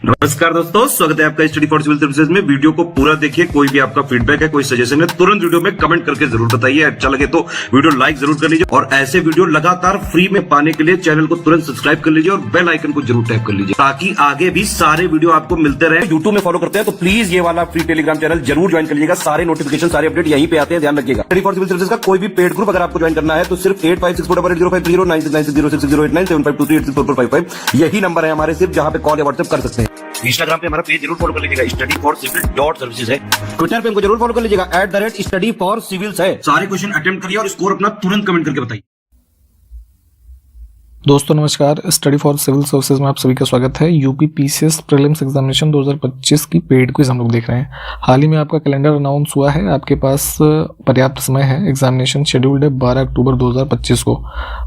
नमस्कार दोस्तों, स्वागत है आपका स्टडी फॉर सिविल सर्विसेज में। वीडियो को पूरा देखिए। कोई भी आपका फीडबैक है, कोई सजेशन है, तुरंत वीडियो में कमेंट करके जरूर बताइए। अच्छा लगे तो वीडियो लाइक जरूर कर लीजिए और ऐसे वीडियो लगातार फ्री में पाने के लिए चैनल को तुरंत सब्सक्राइब कर लीजिए और बेल आइकन को जरूर टैप कर लीजिए ताकि आगे भी सारे वीडियो आपको मिलते रहे। यूट्यूब में फॉलो करते हैं तो प्लीज ये वाला फ्री टेलीग्राम चैनल जरूर ज्वाइन कर लीजिएगा। सारे नोटिफिकेशन, सारे अपडेट यहीं पे आते हैं, ध्यान रखिएगा। स्टडी फॉर सिविल सर्विसेज का कोई भी पेड ग्रुप अगर आपको ज्वाइन करना है तो सिर्फ 85648056060609797523864455 यही नंबर है हमारे, सिर्फ जहां पे कॉल या व्हाट्सएप कर सकते हैं। इंस्टाग्राम पे हमारा पेज जरूर फॉलो कर लीजिएगा, स्टडी फॉर सिविल .सर्विसेज है। ट्विटर पे हमको जरूर फॉलो कर लीजिएगा, @study for civils है। सारे क्वेश्चन अटेम्प्ट करिए और स्कोर अपना तुरंत कमेंट करके बताइए। दोस्तों नमस्कार, स्टडी फॉर सिविल सर्विसेज में आप सभी का स्वागत है। यूपी पीसीएस प्रीलिम्स एग्जामिनेशन 2025 की पेड क्विज हम लोग देख रहे हैं। हाल ही में आपका कैलेंडर अनाउंस हुआ है, आपके पास पर्याप्त समय है। एग्जामिनेशन शेड्यूल्ड है 12 अक्टूबर 2025 को।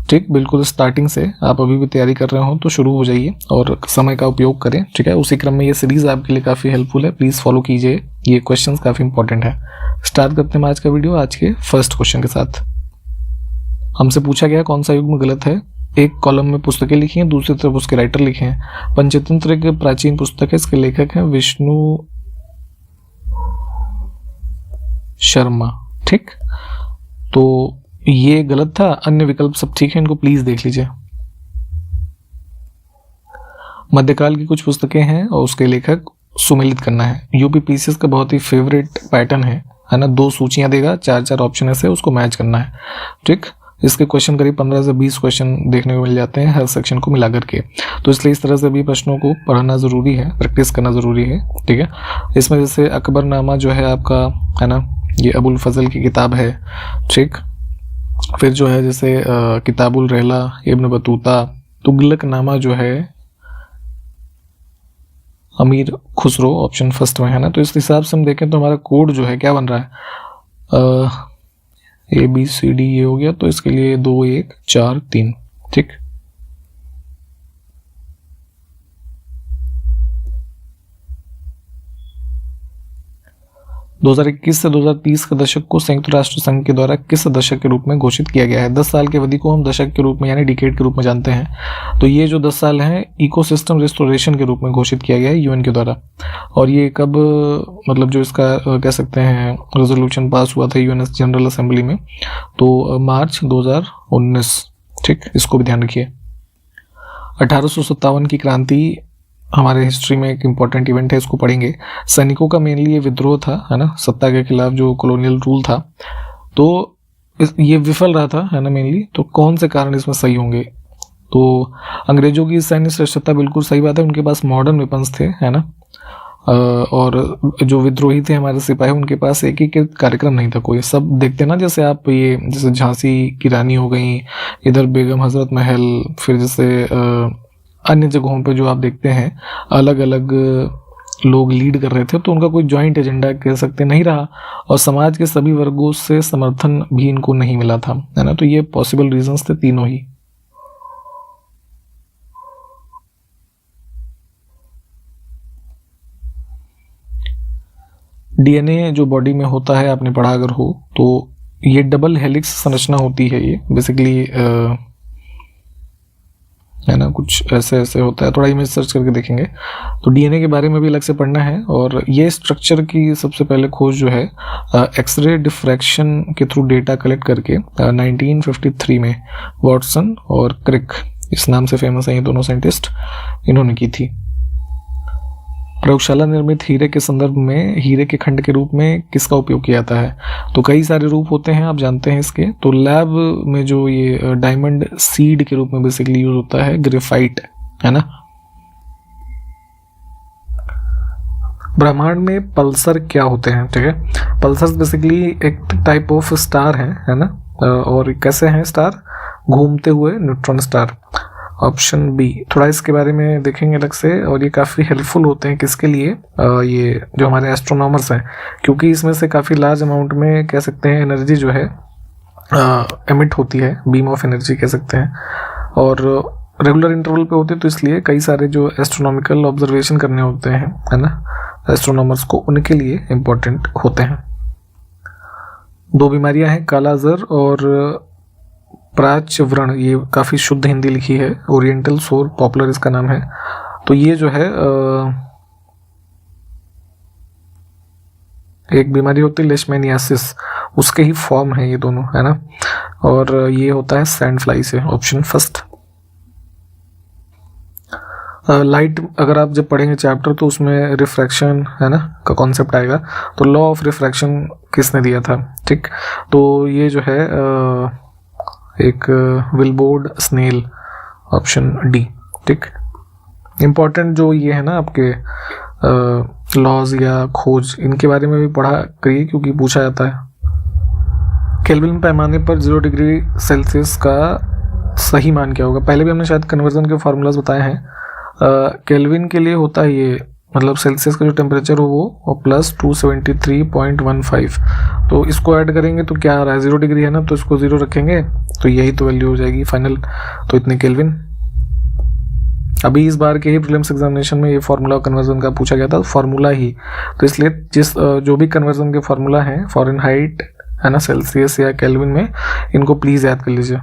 ठीक, बिल्कुल स्टार्टिंग से आप अभी भी तैयारी कर रहे हो तो शुरू हो जाइए और समय का उपयोग करें। ठीक है, उसी क्रम में ये सीरीज आपके लिए काफ़ी हेल्पफुल है, प्लीज़ फॉलो कीजिए। ये क्वेश्चन काफ़ी इंपॉर्टेंट है। स्टार्ट करते हैं आज का वीडियो आज के फर्स्ट क्वेश्चन के साथ। हमसे पूछा गया कौन सा युग्म गलत है। एक कॉलम में पुस्तकें लिखी हैं, दूसरी तरफ उसके राइटर लिखे हैं। पंचतंत्र एक प्राचीन पुस्तक है, इसके लेखक हैं विष्णु शर्मा। ठीक, तो ये गलत था, अन्य विकल्प सब ठीक है, इनको प्लीज देख लीजिए। मध्यकाल की कुछ पुस्तकें हैं और उसके लेखक सुमेलित करना है। यूपी पीसीएस का बहुत ही फेवरेट पैटर्न है ना। 2 सूचियां देगा, 4 ऑप्शन ऐसे, उसको मैच करना है। ठीक, इसके क्वेश्चन करीब 15 से 20 क्वेश्चन देखने को मिल जाते हैं हर सेक्शन को मिला करके, तो इसलिए इस तरह से भी प्रश्नों को पढ़ना ज़रूरी है, प्रैक्टिस करना ज़रूरी है। ठीक है, इसमें जैसे अकबरनामा जो है आपका, है ना, ये अबुल फजल की किताब है। ठीक, फिर जो है जैसे किताबुल रहला इब्न बतूता। तुगलकनामा जो है अमीर खुसरो, ऑप्शन फर्स्ट में है ना। तो इस हिसाब से हम देखें तो हमारा कोड जो है क्या बन रहा है, ABCD ये हो गया, तो इसके लिए 2 1 4 3। ठीक, दो 2021 से 2030 के दशक को संयुक्त राष्ट्र संघ के द्वारा किस दशक के रूप में घोषित किया गया है। 10 साल की अवधि को हम दशक के रूप में यानी डिकेड के रूप में जानते हैं। तो ये जो 10 साल हैं इकोसिस्टम रिस्टोरेशन के रूप में घोषित किया गया है यूएन के द्वारा। और ये कब, मतलब जो इसका कह सकते हैं रेजोल्यूशन पास हुआ था यूएन जनरल असेंबली में, तो मार्च 2019। ठीक, इसको भी ध्यान रखिए। 1857 की क्रांति हमारे हिस्ट्री में एक इम्पॉर्टेंट इवेंट है, इसको पढ़ेंगे। सैनिकों का मेनली ये विद्रोह था, है ना, सत्ता के खिलाफ जो कॉलोनियल रूल था, तो ये विफल रहा था, है ना, मेनली। तो कौन से कारण इसमें सही होंगे? तो अंग्रेजों की सैन्य श्रेष्ठता, बिल्कुल सही बात है, उनके पास मॉडर्न वेपन्स थे, है ना। और जो विद्रोही थे हमारे सिपाही, उनके पास एकीकृत कार्यक्रम नहीं था कोई। सब देखते ना, जैसे आप ये जैसे झांसी की रानी हो गई, इधर बेगम हजरत महल, फिर जैसे अन्य जगहों पे जो आप देखते हैं अलग अलग लोग लीड कर रहे थे, तो उनका कोई जॉइंट एजेंडा कह सकते नहीं रहा और समाज के सभी वर्गों से समर्थन भी इनको नहीं मिला था, है ना। तो ये पॉसिबल रीजंस थे तीनों ही। डीएनए जो बॉडी में होता है, आपने पढ़ा अगर हो तो, ये डबल हेलिक्स संरचना होती है। ये बेसिकली है ना, कुछ ऐसे ऐसे होता है। थोड़ा इमेज सर्च करके देखेंगे तो डीएनए के बारे में भी अलग से पढ़ना है। और ये स्ट्रक्चर की सबसे पहले खोज जो है एक्सरे डिफ्रैक्शन के थ्रू डेटा कलेक्ट करके 1953 में वॉटसन और क्रिक, इस नाम से फेमस है ये दोनों साइंटिस्ट, इन्होंने की थी। प्रयोगशाला निर्मित हीरे के संदर्भ में हीरे के खंड के रूप में किसका उपयोग किया जाता है? तो कई सारे रूप होते हैं, आप जानते हैं इसके। तो लैब में जो ये डायमंड सीड के रूप में बेसिकली यूज होता है ग्रेफाइट, है ना। ब्रह्मांड में पल्सर क्या होते हैं? ठीक है, पल्सर्स बेसिकली एक टाइप ऑफ स्टार है ना। और कैसे हैं स्टार? घूमते हुए न्यूट्रॉन स्टार, ऑप्शन बी। थोड़ा इसके बारे में देखेंगे अलग से, और ये काफ़ी हेल्पफुल होते हैं किसके लिए, ये जो हमारे एस्ट्रोनॉमर्स हैं, क्योंकि इसमें से काफ़ी लार्ज अमाउंट में कह सकते हैं एनर्जी जो है एमिट होती है, बीम ऑफ एनर्जी कह सकते हैं, और रेगुलर इंटरवल पे होते हैं। तो इसलिए कई सारे जो एस्ट्रोनॉमिकल ऑब्जर्वेशन करने होते हैं, है ना, एस्ट्रोनॉमर्स को, उनके लिए इम्पोर्टेंट होते हैं। 2 बीमारियां हैं, काला ज़र और प्राच्यव्रण। ये काफ़ी शुद्ध हिंदी लिखी है, ओरिएंटल सोर पॉपुलर इसका नाम है। तो ये जो है एक बीमारी होती है लेशमैनियासिस, उसके ही फॉर्म है ये दोनों, है ना। और ये होता है सैंड फ्लाई से, ऑप्शन फर्स्ट। लाइट अगर आप जब पढ़ेंगे चैप्टर तो उसमें रिफ्रैक्शन, है ना, का कॉन्सेप्ट आएगा। तो लॉ ऑफ रिफ्रैक्शन किसने दिया था, ठीक। तो ये जो है एक विलबोर्ड स्नेल, ऑप्शन डी, ठीक। इम्पॉर्टेंट जो ये है ना आपके लॉज या खोज, इनके बारे में भी पढ़ा करिए क्योंकि पूछा जाता है। केल्विन पैमाने पर 0 डिग्री सेल्सियस का सही मान क्या होगा? पहले भी हमने शायद कन्वर्जन के फार्मूलाज बताए हैं। केल्विन के लिए होता है ये, मतलब सेल्सियस का जो टेम्परेचर हो वो प्लस 273.15। तो इसको ऐड करेंगे तो क्या आ रहा है, 0 डिग्री है ना, तो इसको 0 रखेंगे तो यही तो वैल्यू हो जाएगी फाइनल। तो इतने केल्विन। अभी इस बार के ही प्रीलिम्स एग्जामिनेशन में ये फार्मूला कन्वर्जन का पूछा गया था, फार्मूला ही। तो इसलिए जो भी कन्वर्जन के फार्मूला हैं फ़ारेनहाइट, है ना, सेल्सियस या केल्विन में, इनको प्लीज़ याद कर लीजिए।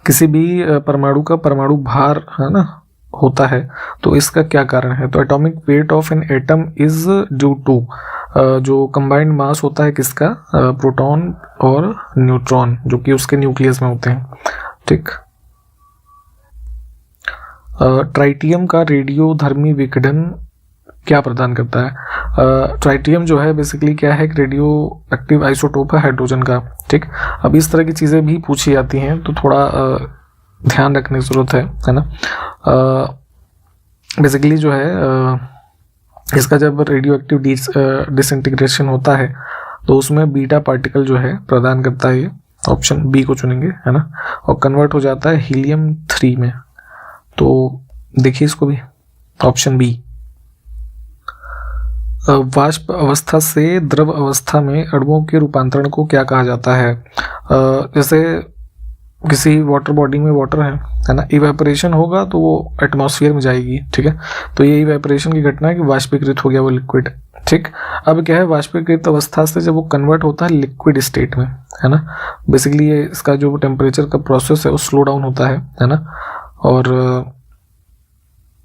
किसी भी परमाणु का परमाणु भार, है ना, होता है तो इसका क्या कारण है? तो atomic weight of an atom is due to जो कंबाइंड मास होता है किसका, प्रोटॉन और न्यूट्रॉन, जो कि उसके न्यूक्लियस में होते हैं, ठीक। ट्राइटियम का रेडियोधर्मी विकिरण क्या प्रदान करता है? ट्राइटियम जो है बेसिकली क्या है, एक रेडियो एक्टिव आइसोटोप है हाइड्रोजन का, ठीक। अब इस तरह की चीज़ें भी पूछी जाती हैं तो थोड़ा ध्यान रखने की ज़रूरत है ना। बेसिकली जो है इसका जब रेडियो एक्टिव डिसइंटीग्रेशन होता है तो उसमें बीटा पार्टिकल जो है प्रदान करता है ये, ऑप्शन बी को चुनेंगे, है ना, और कन्वर्ट हो जाता है हीलियम 3 में। तो देखिए इसको भी, ऑप्शन बी। वाष्प अवस्था से द्रव अवस्था में अणुओं के रूपांतरण को क्या कहा जाता है? जैसे किसी वाटर बॉडी में वाटर है ना, इवेपोरेशन होगा तो वो एटमॉस्फेयर में जाएगी, ठीक है। तो ये इवेपोरेशन की घटना है कि वाष्पीकृत हो गया वो लिक्विड, ठीक। अब क्या है, वाष्पीकृत अवस्था से जब वो कन्वर्ट होता है लिक्विड स्टेट में, है ना, बेसिकली ये इसका जो टेम्परेचर का प्रोसेस है वो स्लो डाउन होता है ना, और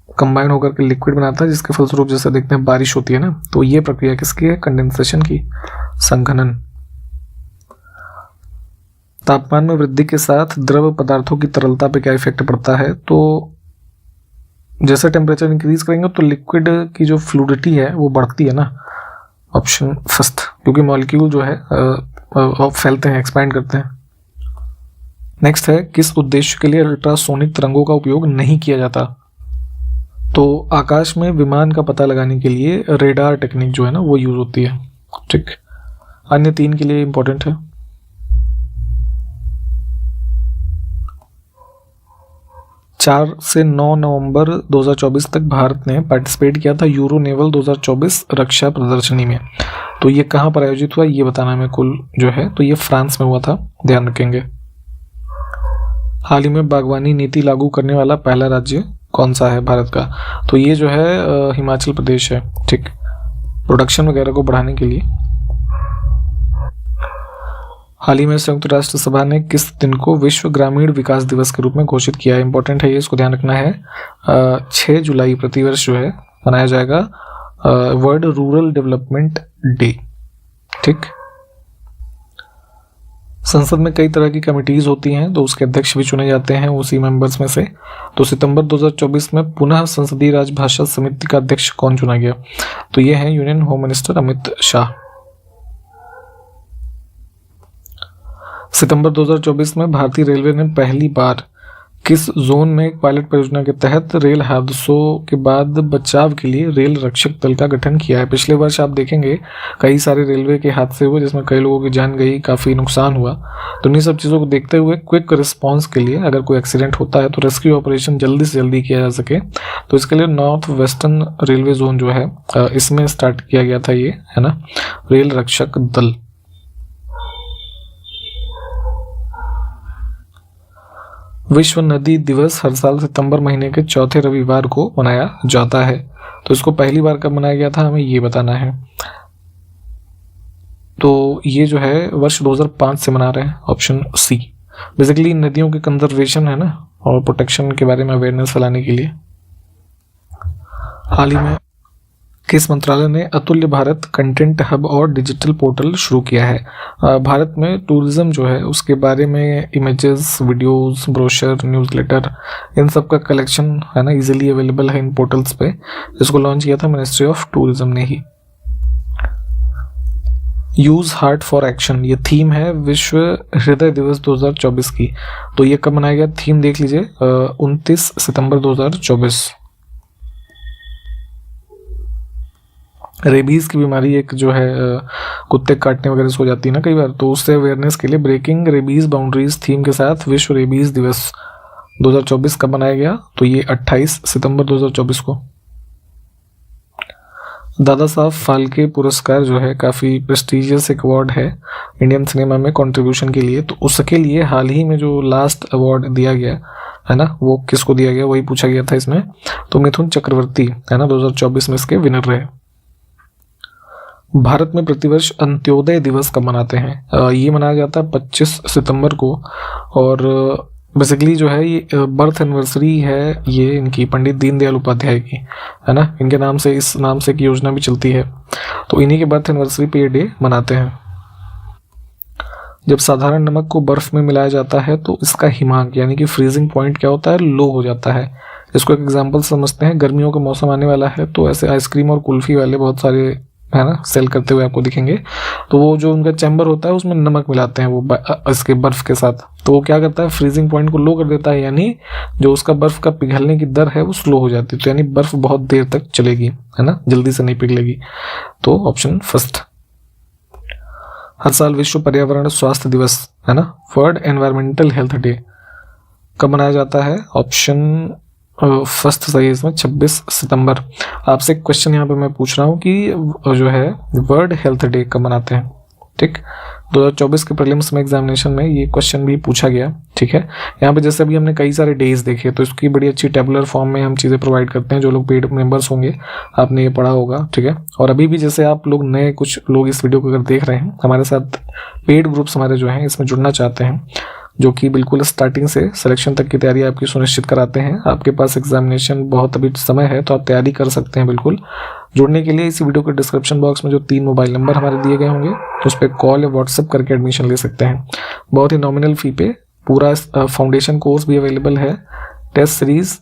कंबाइन होकर के लिक्विड बनाता है, जिसके फलस्वरूप जैसे देखते हैं बारिश होती है ना। तो ये प्रक्रिया किसकी है? कंडेंसेशन की, संघनन। तापमान में वृद्धि के साथ द्रव पदार्थों की तरलता पे क्या इफेक्ट पड़ता है? तो जैसे टेम्परेचर इंक्रीज करेंगे तो लिक्विड की जो फ्लूइडिटी है वो बढ़ती है ना, ऑप्शन फर्स्ट, क्योंकि मॉलिक्यूल जो है फैलते हैं, एक्सपैंड करते हैं। नेक्स्ट है, किस उद्देश्य के लिए अल्ट्रासोनिक तरंगों का उपयोग नहीं किया जाता? तो आकाश में विमान का पता लगाने के लिए रेडार टेक्निक जो है ना वो यूज होती है, ठीक। अन्य 3 के लिए इंपॉर्टेंट है। चार से 9 नवंबर 2024 तक भारत ने पार्टिसिपेट किया था यूरो नेवल 2024 रक्षा प्रदर्शनी में। तो ये कहाँ पर आयोजित हुआ ये बताना है कुल जो है, तो ये फ्रांस में हुआ था, ध्यान रखेंगे। हाल ही में बागवानी नीति लागू करने वाला पहला राज्य कौन सा है भारत का? तो ये जो है हिमाचल प्रदेश है, ठीक, प्रोडक्शन वगैरह को बढ़ाने के लिए। हाल ही में संयुक्त राष्ट्र सभा ने किस दिन को विश्व ग्रामीण विकास दिवस के रूप में घोषित किया है? इंपॉर्टेंट है ये, इसको ध्यान रखना है। 6 जुलाई प्रतिवर्ष जो है मनाया जाएगा वर्ल्ड रूरल डेवलपमेंट डे, ठीक। संसद में कई तरह की कमिटीज होती हैं तो उसके अध्यक्ष भी चुने जाते हैं उसी मेंबर्स में से। तो सितंबर 2024 में पुनः संसदीय राजभाषा समिति का अध्यक्ष कौन चुना गया? तो ये है union home minister Amit Shah. सितंबर 2024 में भारतीय रेलवे ने पहली बार किस जोन में एक पायलट परियोजना के तहत रेल हादसों के बाद बचाव के लिए रेल रक्षक दल का गठन किया है? पिछले वर्ष आप देखेंगे कई सारे रेलवे के हादसे हुए जिसमें कई लोगों की जान गई, काफ़ी नुकसान हुआ। तो इन्हीं सब चीज़ों को देखते हुए क्विक रिस्पांस के लिए अगर कोई एक्सीडेंट होता है तो रेस्क्यू ऑपरेशन जल्दी से जल्दी किया जा सके, तो इसके लिए नॉर्थ वेस्टर्न रेलवे जोन जो है इसमें स्टार्ट किया गया था ये, है ना, रेल रक्षक दल। विश्व नदी दिवस हर साल सितंबर महीने के चौथे रविवार को मनाया जाता है। तो इसको पहली बार कब मनाया गया था हमें ये बताना है। तो ये जो है वर्ष 2005 से मना रहे हैं, ऑप्शन सी। बेसिकली नदियों के कंजर्वेशन है ना और प्रोटेक्शन के बारे में अवेयरनेस फैलाने के लिए। हाल ही में किस मंत्रालय ने अतुल्य भारत कंटेंट हब और डिजिटल पोर्टल शुरू किया है? भारत में टूरिज्म जो है उसके बारे में इमेजेस, वीडियोस, ब्रोशर, न्यूज़लेटर, इन सब का कलेक्शन है ना इजीली अवेलेबल है इन पोर्टल्स पे। इसको लॉन्च किया था मिनिस्ट्री ऑफ टूरिज्म ने ही। यूज हार्ट फॉर एक्शन, ये थीम है विश्व हृदय दिवस 2024 की। तो ये कब मनाया गया, थीम देख लीजिए, 29 सितंबर 2024। रेबीज की बीमारी एक जो है कुत्ते काटने वगैरह से हो जाती है ना कई बार, तो उससे अवेयरनेस के लिए ब्रेकिंग रेबीज बाउंड्रीज थीम के साथ विश्व रेबीज दिवस 2024 कब मनाया गया, तो ये 28 सितंबर 2024 को। दादा साहब फाल्के पुरस्कार जो है काफ़ी प्रेस्टिजियस एक अवार्ड है इंडियन सिनेमा में कंट्रीब्यूशन के लिए। तो उसके लिए हाल ही में जो लास्ट अवार्ड दिया गया है ना, वो किसको दिया गया वही पूछा गया था इसमें। तो मिथुन चक्रवर्ती है ना 2024 में इसके विनर रहे। भारत में प्रतिवर्ष अंत्योदय दिवस कब मनाते हैं? ये मनाया जाता है 25 सितंबर को। और बेसिकली जो है ये बर्थ एनिवर्सरी है ये इनकी पंडित दीनदयाल उपाध्याय की, है ना। इनके नाम से, इस नाम से एक योजना भी चलती है, तो इन्हीं के बर्थ एनिवर्सरी पे ये डे मनाते हैं। जब साधारण नमक को बर्फ में मिलाया जाता है तो इसका हिमांक यानी कि फ्रीजिंग पॉइंट क्या होता है, लो हो जाता है। इसको एक एग्जाम्पल समझते हैं। गर्मियों का मौसम आने वाला है तो ऐसे आइसक्रीम और कुल्फी वाले बहुत सारे है ना सेल करते हुए आपको दिखेंगे। तो वो जो उनका चैम्बर होता है उसमें नमक मिलाते हैं वो इसके बर्फ के साथ। तो वो क्या करता है, फ्रीजिंग पॉइंट को लो कर देता है, यानी जो उसका बर्फ का पिघलने की दर है वो स्लो हो जाती है। तो यानी बर्फ बहुत देर तक चलेगी, है ना, जल्दी से नहीं पिघलेगी। तो ऑप्शन फर्स्ट। हर साल विश्व पर्यावरण स्वास्थ्य दिवस है ना, वर्ल्ड एनवायरमेंटल हेल्थ डे कब मनाया जाता है? ऑप्शन फर्स्ट सही है इसमें, 26 सितंबर। आपसे एक क्वेश्चन यहाँ पे मैं पूछ रहा हूँ कि जो है वर्ल्ड हेल्थ डे कब मनाते हैं? ठीक, 2024 के प्रीलिम्स में एग्जामिनेशन में ये क्वेश्चन भी पूछा गया। ठीक है, यहाँ पे जैसे अभी हमने कई सारे डेज देखे तो इसकी बड़ी अच्छी टेबुलर फॉर्म में हम चीज़ें प्रोवाइड करते हैं। जो लोग पेड मेंबर्स होंगे आपने ये पढ़ा होगा। ठीक है, और अभी भी जैसे आप लोग नए कुछ लोग इस वीडियो को अगर देख रहे हैं, हमारे साथ पेड ग्रुप्स हमारे जो हैं इसमें जुड़ना चाहते हैं, जो कि बिल्कुल स्टार्टिंग से सिलेक्शन तक की तैयारी आपकी सुनिश्चित कराते हैं। आपके पास एग्जामिनेशन बहुत अभी समय है तो आप तैयारी कर सकते हैं बिल्कुल। जुड़ने के लिए इसी वीडियो के डिस्क्रिप्शन बॉक्स में जो 3 मोबाइल नंबर हमारे दिए गए होंगे उस पर कॉल या व्हाट्सएप करके एडमिशन ले सकते हैं। बहुत ही नॉमिनल फी पे पूरा फाउंडेशन कोर्स भी अवेलेबल है। टेस्ट सीरीज,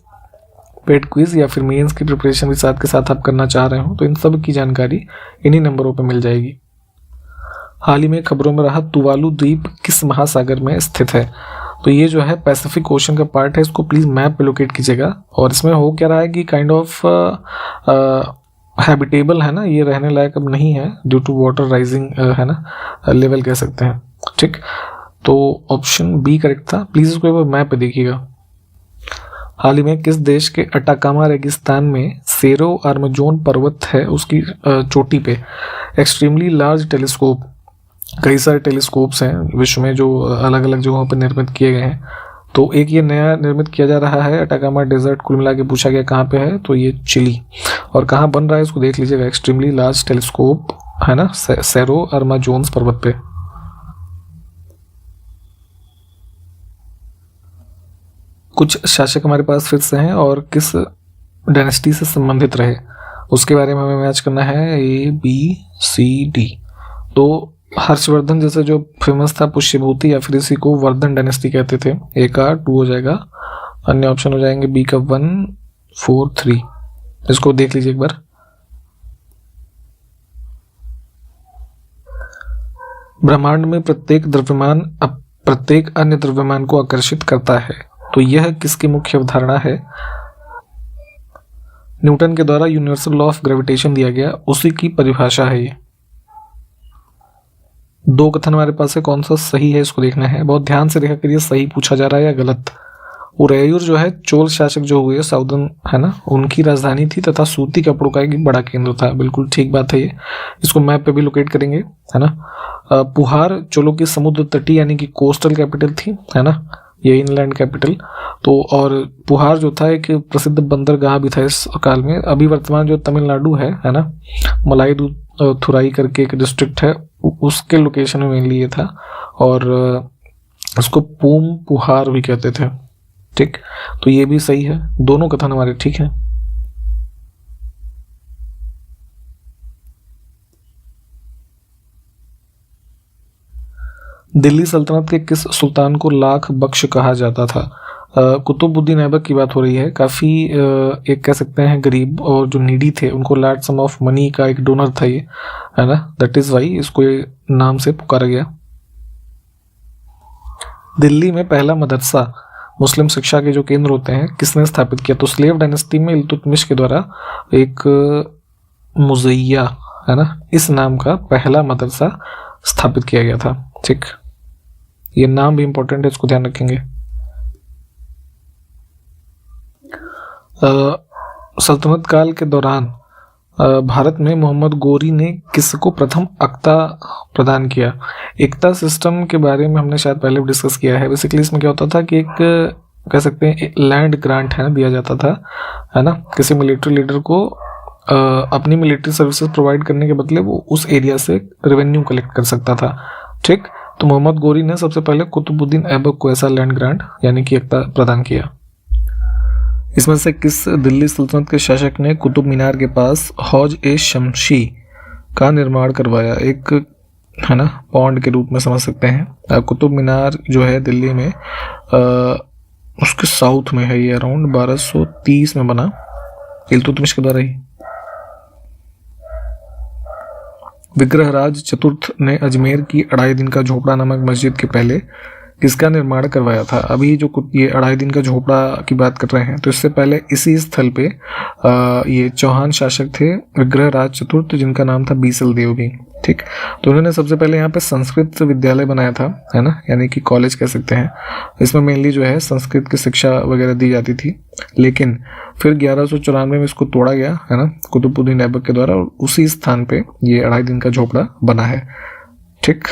पेड क्विज या फिर मेंस की प्रिपरेशन भी साथ के साथ आप करना चाह रहे हो तो इन सब की जानकारी इन्हीं नंबरों पर मिल जाएगी। हाल ही में खबरों में रहा तुवालू द्वीप किस महासागर में स्थित है? तो ये जो है पैसिफिक ओशन का पार्ट है। इसको प्लीज मैप पे लोकेट कीजिएगा। और इसमें हो क्या रहा है कि काइंड ऑफ हैबिटेबल है ना, ये रहने लायक अब नहीं है ड्यू टू वाटर राइजिंग है ना लेवल कह सकते हैं। ठीक, तो ऑप्शन बी करेक्ट था। प्लीज इसको एक बार मैप पे देखिएगा। हाल ही में किस देश के अटाकामा रेगिस्तान में सेरो आर्मजोन पर्वत है उसकी चोटी पे एक्सट्रीमली लार्ज टेलीस्कोप, कई सारे टेलीस्कोप्स हैं विश्व में जो अलग अलग जगहों पर निर्मित किए गए हैं। तो एक ये नया निर्मित किया जा रहा है अटाकामा डेजर्ट, कुल मिला के पूछा गया कहाँ पे है, तो ये चिली। और कहाँ बन रहा है इसको देख लीजिएगा, एक्सट्रीमली लार्ज टेलीस्कोप है ना सेरो आर्माजोन्स पर्वत पे। कुछ शासक हमारे पास फिर से हैं और किस डायनेस्टी से संबंधित रहे उसके बारे में हमें मैच करना है, ABCD। तो हर्षवर्धन जैसे जो फेमस था पुष्यभूति या फिर इसी को वर्धन डायनेस्टी कहते थे। A का 2 हो जाएगा, अन्य ऑप्शन हो जाएंगे B का 1, 4, 3। इसको देख लीजिए एक बार। ब्रह्मांड में प्रत्येक द्रव्यमान प्रत्येक अन्य द्रव्यमान को आकर्षित करता है, तो यह किसकी मुख्य अवधारणा है? न्यूटन के द्वारा यूनिवर्सल लॉ ऑफ ग्रेविटेशन दिया गया, उसी की परिभाषा है ये। 2 कथन हमारे पास है, कौन सा सही है इसको देखना है। बहुत ध्यान से देखा करिए सही पूछा जा रहा है या गलत। उरैयूर जो है चोल शासक जो हुए साउदर्न है ना, उनकी राजधानी थी तथा सूती कपड़ों का एक बड़ा केंद्र था। बिल्कुल ठीक बात है ये। इसको मैप पे भी लोकेट करेंगे है ना। पुहार चोलों की समुद्र तटी यानी कि कोस्टल कैपिटल थी है ना, ये इनलैंड कैपिटल। तो और पुहार जो था एक प्रसिद्ध बंदरगाह भी था इस काल में। अभी वर्तमान जो तमिलनाडु है ना, मलाईदुथुराई करके एक डिस्ट्रिक्ट है, उसके लोकेशन में मेनली ये था और उसको पूम पुहार भी कहते थे। ठीक, तो ये भी सही है, दोनों कथन हमारे ठीक हैं। दिल्ली सल्तनत के किस सुल्तान को लाख बख्श कहा जाता था? कुतुबुद्दीन ऐबक की बात हो रही है। काफ़ी एक कह सकते हैं गरीब और जो नीडी थे उनको लार्ज सम ऑफ मनी का एक डोनर था ये, है ना। दैट इज़ वाई इसको ये नाम से पुकारा गया। दिल्ली में पहला मदरसा मुस्लिम शिक्षा के जो केंद्र होते हैं किसने स्थापित किया? तो स्लेव डायनेस्टी में इल्तुतमिश के द्वारा एक मुज़ैया, है ना, इस नाम का पहला मदरसा स्थापित किया गया था। ठीक, ये नाम भी इंपॉर्टेंट है, इसको ध्यान रखेंगे। सल्तनत काल के दौरान भारत में मोहम्मद गोरी ने किसको प्रथम अक्ता प्रदान किया? एकता सिस्टम के बारे में हमने शायद पहले भी डिस्कस किया है। बेसिकली इसमें क्या होता था कि एक कह सकते हैं लैंड ग्रांट है ना दिया जाता था, है ना, किसी मिलिट्री लीडर को अपनी मिलिट्री सर्विसेज प्रोवाइड करने के बदले वो उस एरिया से रेवेन्यू कलेक्ट कर सकता था। ठीक, तो मोहम्मद गोरी ने सबसे पहले कुतुबुद्दीन ऐबक को ऐसा लैंड ग्रांट यानी कि एकता प्रदान किया। इसमें से किस दिल्ली सल्तनत के शासक ने कुतुब मीनार के पास हौज ए शमशी का निर्माण करवाया? एक, है ना, पॉन्ड के रूप में समझ सकते हैं। कुतुब मीनार जो है दिल्ली में उसके साउथ में है, ये अराउंड 1230 में बना इल्तुतमिश के द्वारा ही। विग्रहराज चतुर्थ ने अजमेर की 2.5 दिन का झोपड़ा नामक मस्जिद के पहले किसका निर्माण करवाया था? अभी जो ये 2.5 दिन का झोपड़ा की बात कर रहे हैं तो इससे पहले इसी स्थल पे ये चौहान शासक थे विग्रहराज चतुर्थ, जिनका नाम था बीसल देव भी। ठीक, तो उन्होंने सबसे पहले यहाँ पे संस्कृत विद्यालय बनाया था, है ना, यानी कि कॉलेज कह सकते हैं। इसमें मेनली जो है संस्कृत की शिक्षा वगैरह दी जाती थी, लेकिन फिर 1194 में इसको तोड़ा गया, है ना, कुतुबुद्दीन ऐबक के द्वारा, और उसी स्थान पे ये 2.5 दिन का झोपड़ा बना है। ठीक,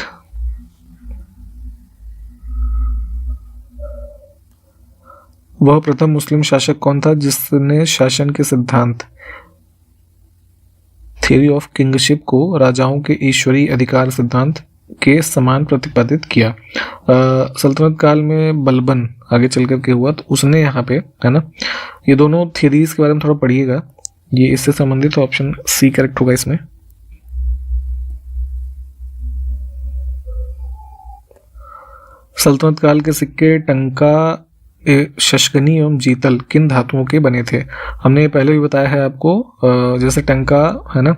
वह प्रथम मुस्लिम शासक कौन था जिसने शासन के सिद्धांत थ्योरी ऑफ किंगशिप को राजाओं के ईश्वरीय अधिकार सिद्धांत के समान प्रतिपादित किया? सल्तनत काल में बलबन आगे चल करके हुआ, तो उसने यहाँ पे, है ना, ये दोनों थ्योरीज के बारे में थोड़ा पढ़िएगा, ये इससे संबंधित, ऑप्शन सी करेक्ट होगा इसमें। सल्तनत काल के सिक्के टंका, शशगनी एवं जीतल किन धातुओं के बने थे? हमने पहले भी बताया है आपको, जैसे टंका, है ना,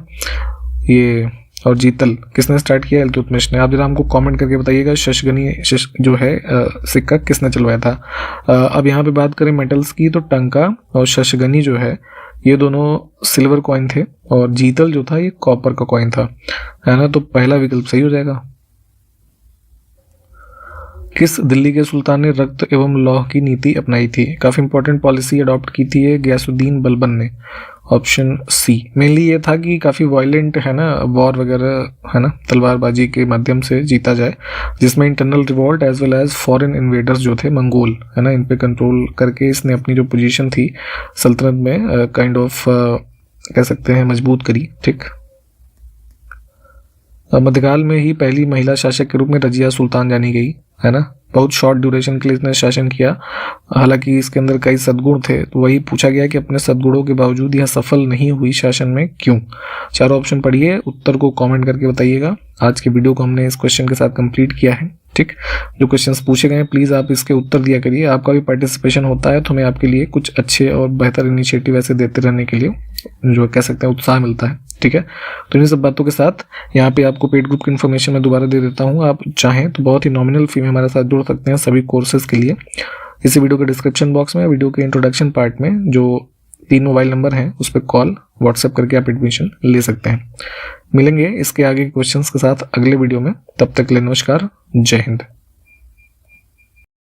ये और जीतल किसने स्टार्ट किया? इल्तुतमिश ने। आप जरा हमको कमेंट करके बताइएगा शशगनी जो है सिक्का किसने चलवाया था। अब यहाँ पे बात करें मेटल्स की, तो टंका और शशगनी जो है ये दोनों सिल्वर कॉइन थे, और जीतल जो था ये कॉपर का कॉइन था, है ना, तो पहला विकल्प सही हो जाएगा। किस दिल्ली के सुल्तान ने रक्त एवं लौह की नीति अपनाई थी? काफ़ी इंपॉर्टेंट पॉलिसी अडॉप्ट की थी ये गयासुद्दीन बलबन ने, ऑप्शन सी। मेनली ये था कि काफ़ी वायलेंट, है ना, वॉर वगैरह, है ना, तलवारबाजी के माध्यम से जीता जाए, जिसमें internal revolt as well as foreign invaders जो थे मंगोल, है ना, इन पे कंट्रोल करके इसने अपनी जो पोजीशन थी सल्तनत में काइंड ऑफ कह सकते हैं मजबूत करी। ठीक, मध्यकाल में ही पहली महिला शासक के रूप में रजिया सुल्तान जानी गई, है ना, बहुत शॉर्ट ड्यूरेशन के लिए इसने शासन किया, हालांकि इसके अंदर कई सद्गुण थे, तो वही पूछा गया कि अपने सद्गुणों के बावजूद यह सफल नहीं हुई शासन में, क्यों? चारों ऑप्शन पढ़िए, उत्तर को कमेंट करके बताइएगा। आज की वीडियो को हमने इस क्वेश्चन के साथ कंप्लीट किया है। ठीक, जो क्वेश्चंस पूछे गए प्लीज़ आप इसके उत्तर दिया करिए। आपका भी पार्टिसिपेशन होता है तो हमें आपके लिए कुछ अच्छे और बेहतर इनिशिएटिव ऐसे देते रहने के लिए जो कह सकते हैं उत्साह मिलता है। ठीक है, तो इन सब बातों के साथ यहाँ पे आपको पेड ग्रुप की इन्फॉर्मेशन मैं दोबारा दे देता हूँ। आप चाहें तो बहुत ही नॉमिनल फी में हमारे साथ जुड़ सकते हैं सभी कोर्सेज के लिए। इसी वीडियो के डिस्क्रिप्शन बॉक्स में, वीडियो के इंट्रोडक्शन पार्ट में जो 3 मोबाइल नंबर हैं उस पर कॉल व्हाट्सएप करके आप एडमिशन ले सकते हैं। मिलेंगे इसके आगे क्वेश्चंस के साथ अगले वीडियो में, तब तक के लिए नमस्कार, जय हिंद।